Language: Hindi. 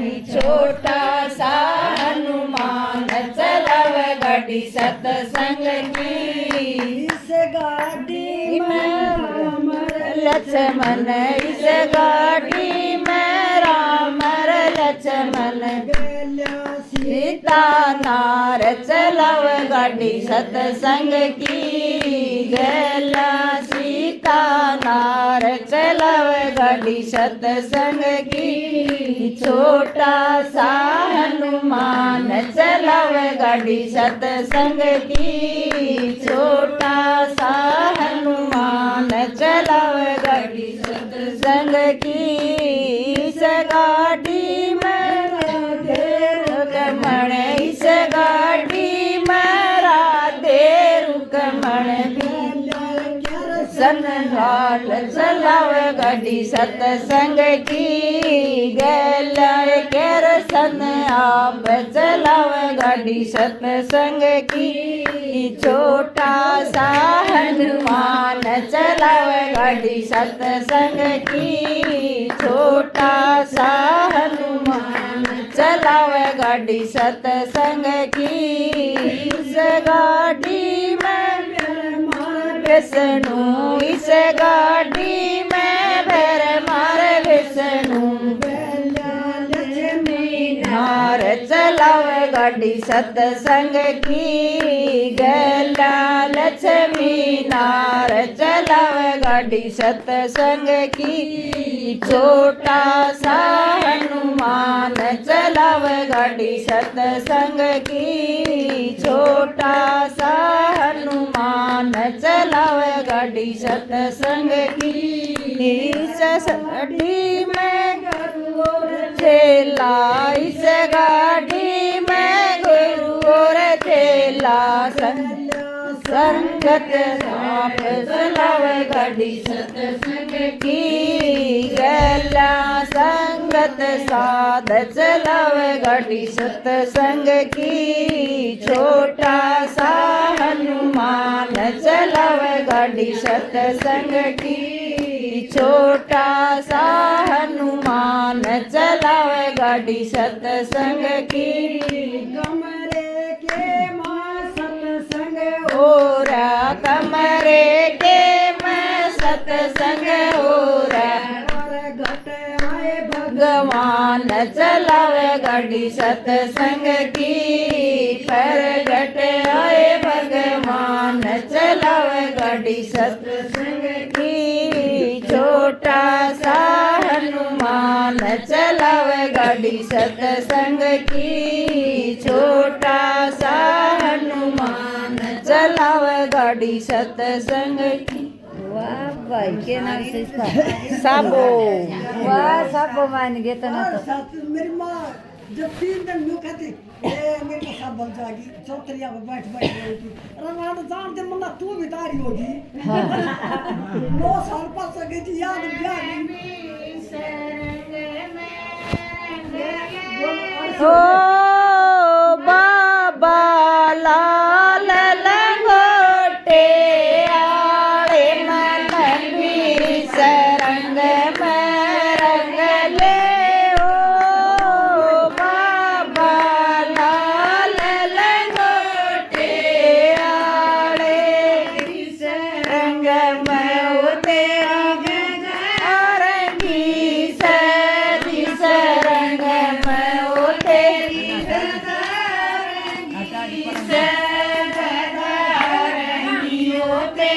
छोटा सा हनुमान चलाव गाड़ी सतसंग की इस गाड़ी में लक्ष्मण इस गाड़ी में राम लक्ष्मण सीता नार चलाव गाड़ी सतसंग की गला सीता नार चलाव गाड़ी सतसंग की छोटा सा हनुमान चलाव गाड़ी सतसंग की छोटा सा हनुमान चलाव गाड़ी सतसंग की इस गाड़ी में रुकमण इस गाड़ी में राधे रुकमण सन लाल चलाव गाड़ी सतसंग की गला कर सन आप चलाव गाड़ी सतसंग की छोटा सा हनुमान चलाव गाड़ी सतसंग की छोटा सा हनुमान चलाव गाड़ी सतसंग की इस गाड़ी में विष्णु इस गाड़ी में भैर मार विष्णु नार चलाव गाड़ी सतसंग की गला लक्ष्मी नार चलाव गाड़ी सतसंग की छोटा सा हनुमान चलाव गाड़ी सतसंग की छोटा सा हनुमान चलाव गाड़ी सतसंग की इस गाड़ी में चेला इस गाड़ी में गुरु और चेला संगत आप चलाव गाड़ी सतसंग की गला संगत साध चलाव गाड़ी सतसंग की छोटा सा हनुमान चलाव गाड़ी सतसंग की छोटा सा हनुमान चलाव गाड़ी सतसंग की कमरे के माँ सतसंग हो रहा कमरे के मैं सतसंग हो रहा घट आए भगवान चलाव गाड़ी सतसंग की पर घट आए भगवान चलाव गाड़ी सतसंग की छोटा सा हनुमान चलाव गाड़ी सतसंग की छोटा सा हनुमान चलाव गाड़ी सतसंग की वाह बाई के नाव से साबो वाह सब मान घेतो ना और तो साथ मेरी माँ जब 3 दिन यूँ कहती ए मेरी माँ साहब बन जाएगी चौतरिया में बैठ होगी अरे वहाँ तो जानते मुन्ना तू भी तारी होगी 9 साल पर से गई थी याद ओ बाबा लाल लंगोटे आड़े मन भी सरंग में रंग ले ओ बाबा लाल लंगोटे आड़े सरंग में उते रंगी सदी सरंग में उते रंगी होते